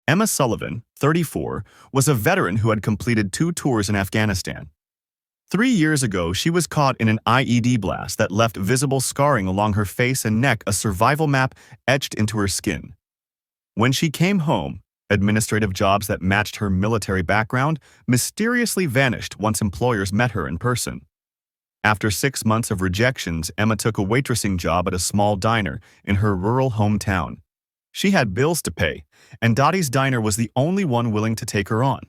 Emma Sullivan, 34, was a veteran who had completed 2 tours in Afghanistan. 3 years ago, she was caught in an IED blast that left visible scarring along her face and neck, a survival map etched into her skin. When she came home, administrative jobs that matched her military background mysteriously vanished once employers met her in person. After 6 months of rejections, Emma took a waitressing job at a small diner in her rural hometown. She had bills to pay, and Dottie's diner was the only one willing to take her on.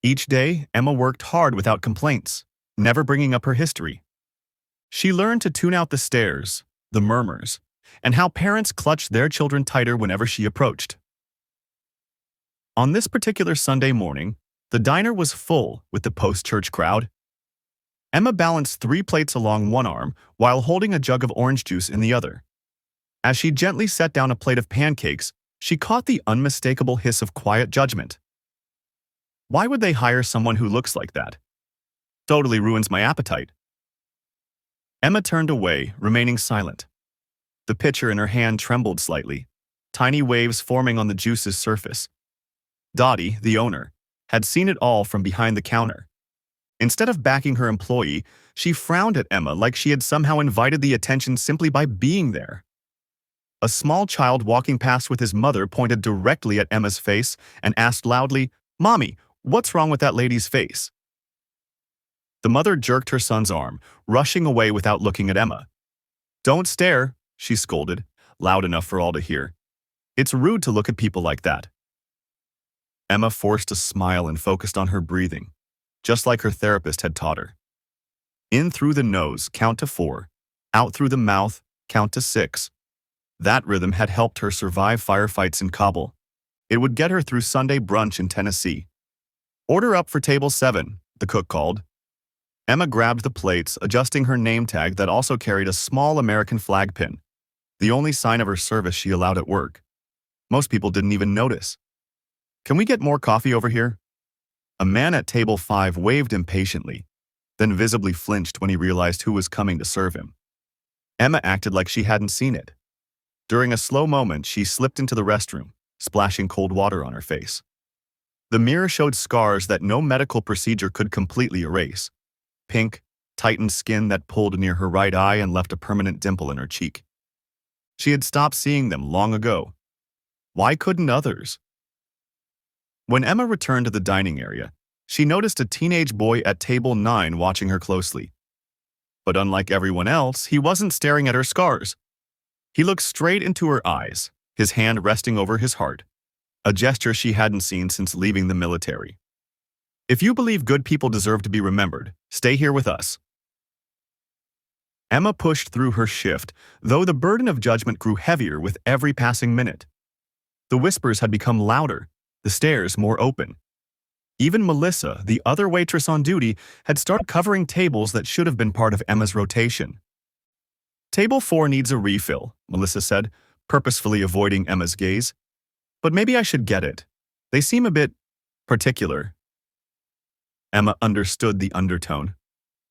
Each day, Emma worked hard without complaints, never bringing up her history. She learned to tune out the stares, the murmurs, and how parents clutched their children tighter whenever she approached. On this particular Sunday morning, the diner was full with the post-church crowd. Emma balanced 3 plates along one arm while holding a jug of orange juice in the other. As she gently set down a plate of pancakes, she caught the unmistakable hiss of quiet judgment. Why would they hire someone who looks like that? Totally ruins my appetite. Emma turned away, remaining silent. The pitcher in her hand trembled slightly, tiny waves forming on the juice's surface. Dottie, the owner, had seen it all from behind the counter. Instead of backing her employee, she frowned at Emma like she had somehow invited the attention simply by being there. A small child walking past with his mother pointed directly at Emma's face and asked loudly, "Mommy, what's wrong with that lady's face?" The mother jerked her son's arm, rushing away without looking at Emma. "Don't stare," she scolded, loud enough for all to hear. "It's rude to look at people like that." Emma forced a smile and focused on her breathing, just like her therapist had taught her. In through the nose, count to 4. Out through the mouth, count to 6. That rhythm had helped her survive firefights in Kabul. It would get her through Sunday brunch in Tennessee. "Order up for table 7, the cook called. Emma grabbed the plates, adjusting her name tag that also carried a small American flag pin, the only sign of her service she allowed at work. Most people didn't even notice. "Can we get more coffee over here?" A man at table 5 waved impatiently, then visibly flinched when he realized who was coming to serve him. Emma acted like she hadn't seen it. During a slow moment, she slipped into the restroom, splashing cold water on her face. The mirror showed scars that no medical procedure could completely erase. Pink, tightened skin that pulled near her right eye and left a permanent dimple in her cheek. She had stopped seeing them long ago. Why couldn't others? When Emma returned to the dining area, she noticed a teenage boy at table 9 watching her closely. But unlike everyone else, he wasn't staring at her scars. He looked straight into her eyes, his hand resting over his heart, a gesture she hadn't seen since leaving the military. "If you believe good people deserve to be remembered, stay here with us." Emma pushed through her shift, though the burden of judgment grew heavier with every passing minute. The whispers had become louder, the stares more open. Even Melissa, the other waitress on duty, had started covering tables that should have been part of Emma's rotation. "Table 4 needs a refill," Melissa said, purposefully avoiding Emma's gaze. "But maybe I should get it. They seem a bit particular." Emma understood the undertone.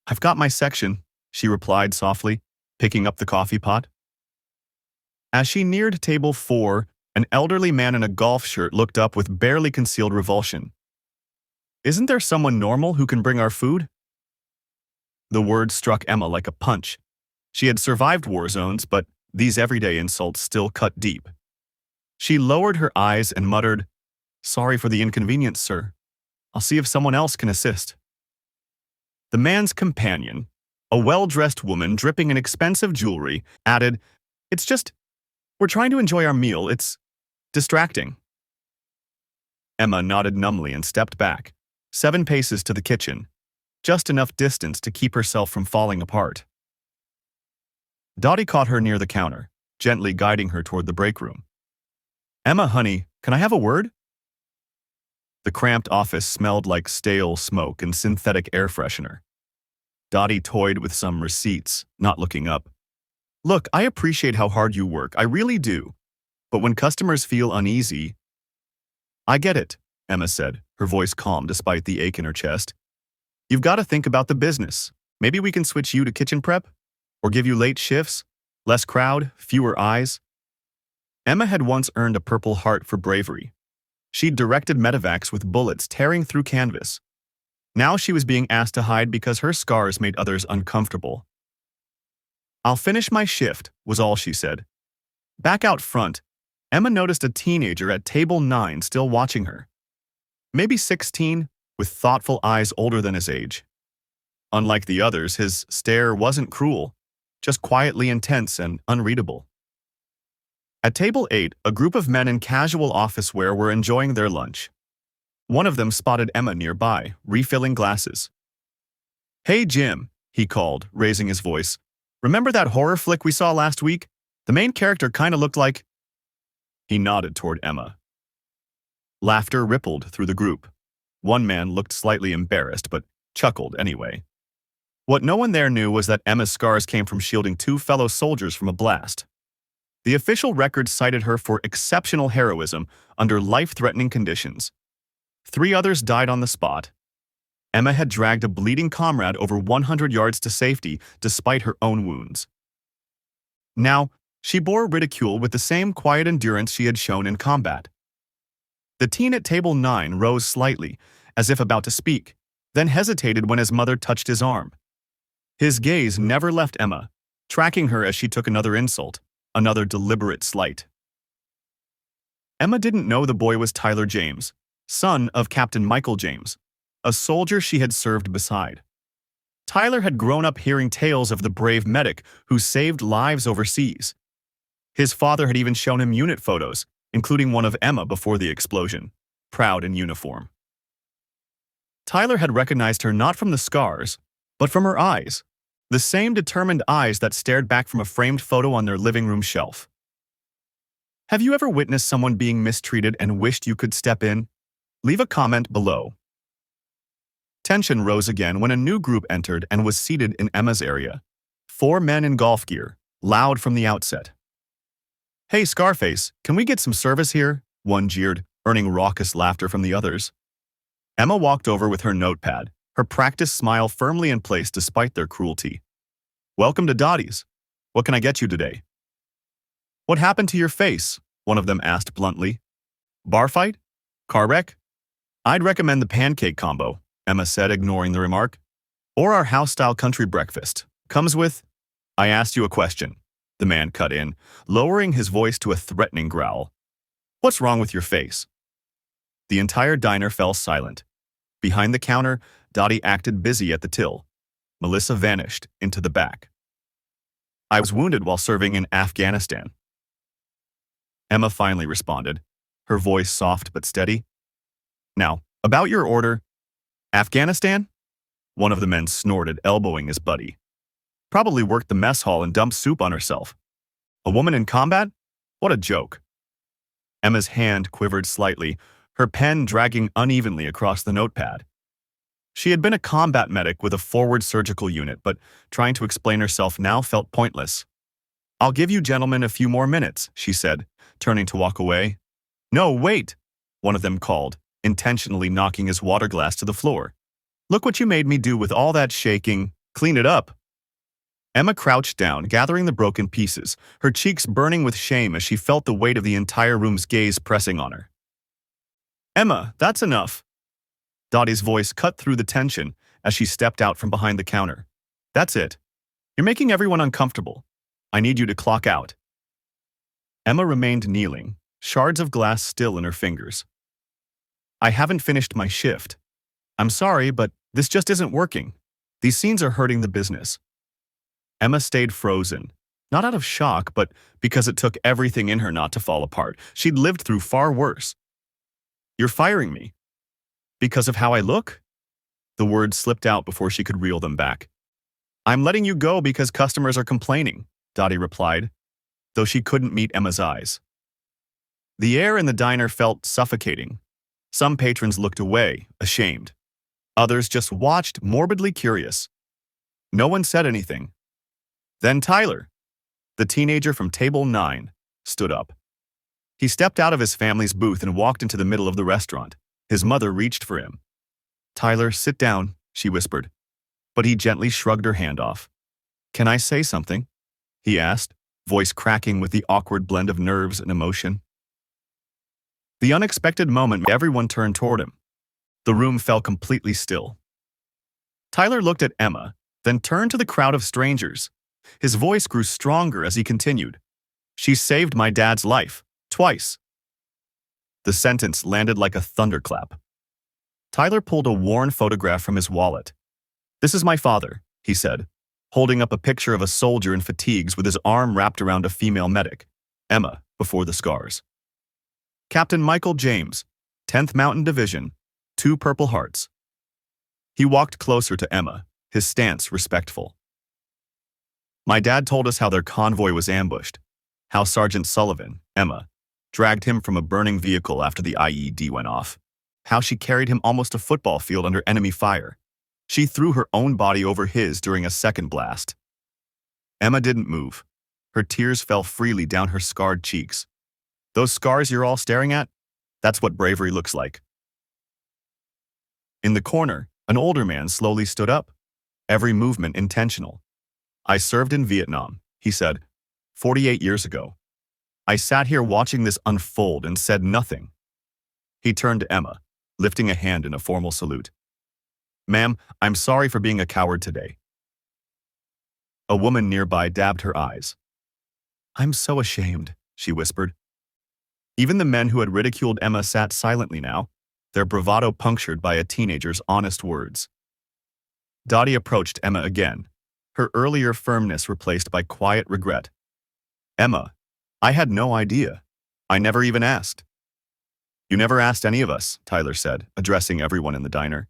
"I've got my section," she replied softly, picking up the coffee pot. As she neared table 4, an elderly man in a golf shirt looked up with barely concealed revulsion. "Isn't there someone normal who can bring our food?" The word struck Emma like a punch. She had survived war zones, but these everyday insults still cut deep. She lowered her eyes and muttered, "Sorry for the inconvenience, sir. I'll see if someone else can assist." The man's companion, a well-dressed woman dripping in expensive jewelry, added, We're trying to enjoy our meal. It's distracting." Emma nodded numbly and stepped back, 7 paces to the kitchen, just enough distance to keep herself from falling apart. Dottie caught her near the counter, gently guiding her toward the break room. "Emma, honey, can I have a word?" The cramped office smelled like stale smoke and synthetic air freshener. Dottie toyed with some receipts, not looking up. "Look, I appreciate how hard you work, I really do. But when customers feel uneasy—" "I get it," Emma said, her voice calm despite the ache in her chest. "You've got to think about the business. Maybe we can switch you to kitchen prep? Or give you late shifts? Less crowd, fewer eyes?" Emma had once earned a Purple Heart for bravery. She'd directed medevacs with bullets tearing through canvas. Now she was being asked to hide because her scars made others uncomfortable. "I'll finish my shift," was all she said. Back out front, Emma noticed a teenager at table 9 still watching her. Maybe 16, with thoughtful eyes older than his age. Unlike the others, his stare wasn't cruel, just quietly intense and unreadable. At table 8, a group of men in casual office wear were enjoying their lunch. One of them spotted Emma nearby, refilling glasses. "Hey, Jim," he called, raising his voice. "Remember that horror flick we saw last week? The main character kinda looked like—" He nodded toward Emma. Laughter rippled through the group. One man looked slightly embarrassed, but chuckled anyway. What no one there knew was that Emma's scars came from shielding 2 fellow soldiers from a blast. The official record cited her for exceptional heroism under life-threatening conditions. 3 others died on the spot. Emma had dragged a bleeding comrade over 100 yards to safety despite her own wounds. Now, she bore ridicule with the same quiet endurance she had shown in combat. The teen at table 9 rose slightly, as if about to speak, then hesitated when his mother touched his arm. His gaze never left Emma, tracking her as she took another insult, another deliberate slight. Emma didn't know the boy was Tyler James, son of Captain Michael James, a soldier she had served beside. Tyler had grown up hearing tales of the brave medic who saved lives overseas. His father had even shown him unit photos, including one of Emma before the explosion, proud in uniform. Tyler had recognized her not from the scars, but from her eyes, the same determined eyes that stared back from a framed photo on their living room shelf. Have you ever witnessed someone being mistreated and wished you could step in? Leave a comment below. Tension rose again when a new group entered and was seated in Emma's area. 4 men in golf gear, loud from the outset. "Hey, Scarface, can we get some service here?" one jeered, earning raucous laughter from the others. Emma walked over with her notepad, her practiced smile firmly in place despite their cruelty. "Welcome to Dottie's. What can I get you today?" "What happened to your face?" one of them asked bluntly. "Bar fight? Car wreck?" "I'd recommend the pancake combo," Emma said, ignoring the remark. "Or our house-style country breakfast. Comes with—" "I asked you a question," the man cut in, lowering his voice to a threatening growl. "What's wrong with your face?" The entire diner fell silent. Behind the counter, Dottie acted busy at the till. Melissa vanished into the back. "I was wounded while serving in Afghanistan." Emma finally responded, her voice soft but steady. "Now, about your order." "Afghanistan?" One of the men snorted, elbowing his buddy. "Probably worked the mess hall and dumped soup on herself. A woman in combat? What a joke." Emma's hand quivered slightly, her pen dragging unevenly across the notepad. She had been a combat medic with a forward surgical unit, but trying to explain herself now felt pointless. "I'll give you gentlemen a few more minutes," she said, turning to walk away. "No, wait," one of them called, intentionally knocking his water glass to the floor. "Look what you made me do with all that shaking. Clean it up." Emma crouched down, gathering the broken pieces, her cheeks burning with shame as she felt the weight of the entire room's gaze pressing on her. "Emma, that's enough." Dottie's voice cut through the tension as she stepped out from behind the counter. "That's it. You're making everyone uncomfortable. I need you to clock out." Emma remained kneeling, shards of glass still in her fingers. "I haven't finished my shift. I'm sorry, but this just isn't working. These scenes are hurting the business." Emma stayed frozen, not out of shock, but because it took everything in her not to fall apart. She'd lived through far worse. "You're firing me. Because of how I look?" The words slipped out before she could reel them back. "I'm letting you go because customers are complaining," Dottie replied, though she couldn't meet Emma's eyes. The air in the diner felt suffocating. Some patrons looked away, ashamed. Others just watched, morbidly curious. No one said anything. Then Tyler, the teenager from table 9, stood up. He stepped out of his family's booth and walked into the middle of the restaurant. His mother reached for him. "Tyler, sit down," she whispered. But he gently shrugged her hand off. "Can I say something?" he asked, voice cracking with the awkward blend of nerves and emotion. The unexpected moment made everyone turned toward him. The room fell completely still. Tyler looked at Emma, then turned to the crowd of strangers. His voice grew stronger as he continued. "She saved my dad's life, twice." The sentence landed like a thunderclap. Tyler pulled a worn photograph from his wallet. "This is my father," he said, holding up a picture of a soldier in fatigues with his arm wrapped around a female medic, Emma, before the scars. "Captain Michael James, 10th Mountain Division, 2 Purple Hearts." He walked closer to Emma, his stance respectful. "My dad told us how their convoy was ambushed, how Sergeant Sullivan, Emma, dragged him from a burning vehicle after the IED went off, how she carried him almost a football field under enemy fire. She threw her own body over his during a second blast." Emma didn't move. Her tears fell freely down her scarred cheeks. "Those scars you're all staring at? That's what bravery looks like." In the corner, an older man slowly stood up, every movement intentional. "I served in Vietnam," he said, 48 years ago. "I sat here watching this unfold and said nothing." He turned to Emma, lifting a hand in a formal salute. "Ma'am, I'm sorry for being a coward today." A woman nearby dabbed her eyes. "I'm so ashamed," she whispered. Even the men who had ridiculed Emma sat silently now, their bravado punctured by a teenager's honest words. Dottie approached Emma again, her earlier firmness replaced by quiet regret. "Emma, I had no idea. I never even asked." "You never asked any of us," Tyler said, addressing everyone in the diner.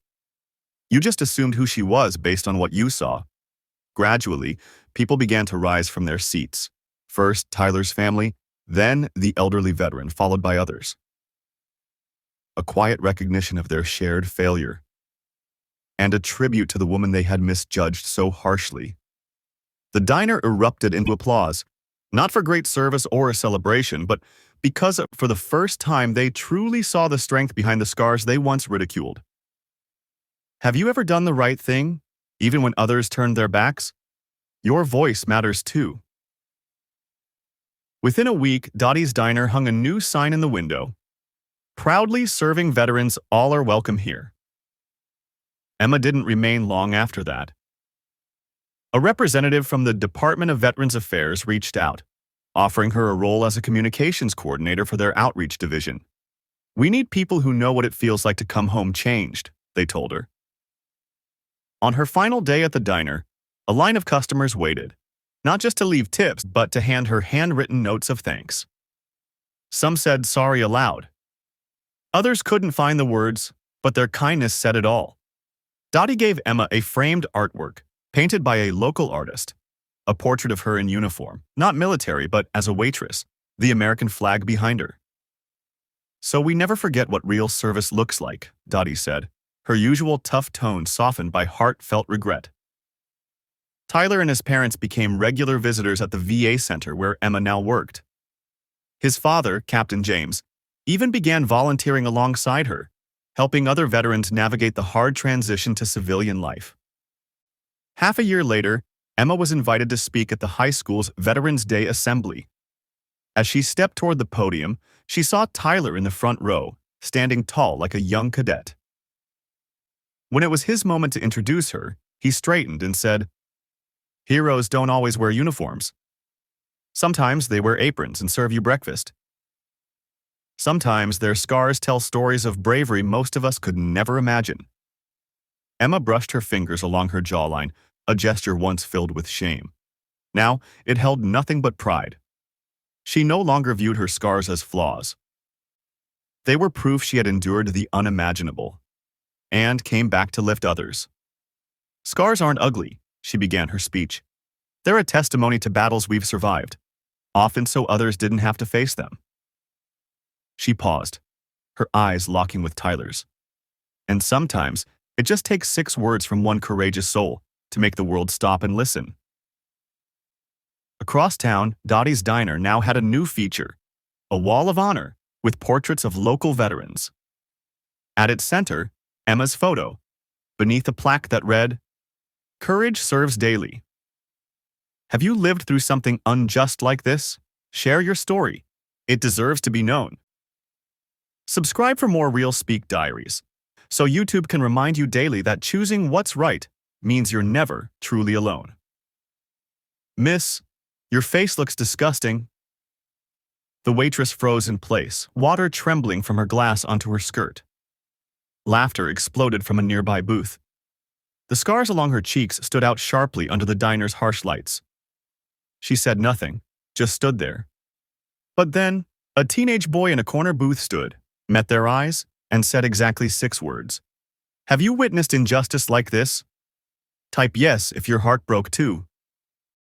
"You just assumed who she was based on what you saw." Gradually, people began to rise from their seats. First, Tyler's family, then the elderly veteran, followed by others. A quiet recognition of their shared failure, and a tribute to the woman they had misjudged so harshly. The diner erupted into applause, not for great service or a celebration, but because for the first time they truly saw the strength behind the scars they once ridiculed. Have you ever done the right thing, even when others turned their backs? Your voice matters too. Within a week, Dottie's Diner hung a new sign in the window. "Proudly serving veterans, all are welcome here." Emma didn't remain long after that. A representative from the Department of Veterans Affairs reached out, offering her a role as a communications coordinator for their outreach division. "We need people who know what it feels like to come home changed," they told her. On her final day at the diner, a line of customers waited, not just to leave tips, but to hand her handwritten notes of thanks. Some said sorry aloud. Others couldn't find the words, but their kindness said it all. Dottie gave Emma a framed artwork, painted by a local artist, a portrait of her in uniform, not military, but as a waitress, the American flag behind her. "So we never forget what real service looks like," Dottie said, her usual tough tone softened by heartfelt regret. Tyler and his parents became regular visitors at the VA center where Emma now worked. His father, Captain James, even began volunteering alongside her, helping other veterans navigate the hard transition to civilian life. Half a year later, Emma was invited to speak at the high school's Veterans Day Assembly. As she stepped toward the podium, she saw Tyler in the front row, standing tall like a young cadet. When it was his moment to introduce her, he straightened and said, "Heroes don't always wear uniforms. Sometimes they wear aprons and serve you breakfast. Sometimes their scars tell stories of bravery most of us could never imagine." Emma brushed her fingers along her jawline, a gesture once filled with shame. Now, it held nothing but pride. She no longer viewed her scars as flaws. They were proof she had endured the unimaginable, and came back to lift others. "Scars aren't ugly," she began her speech. "They're a testimony to battles we've survived, often so others didn't have to face them." She paused, her eyes locking with Tyler's. And sometimes, it just takes 6 words from one courageous soul to make the world stop and listen. Across town, Dottie's Diner now had a new feature, a wall of honor with portraits of local veterans. At its center, Emma's photo, beneath a plaque that read, "Courage serves daily." Have you lived through something unjust like this? Share your story. It deserves to be known. Subscribe for more Real Speak Diaries, so YouTube can remind you daily that choosing what's right means you're never truly alone. Miss, your face looks disgusting. The waitress froze in place, water trembling from her glass onto her skirt. Laughter exploded from a nearby booth. The scars along her cheeks stood out sharply under the diner's harsh lights. She said nothing, just stood there. But then, a teenage boy in a corner booth stood, met their eyes, and said exactly 6 words. Have you witnessed injustice like this? Type yes if your heart broke too.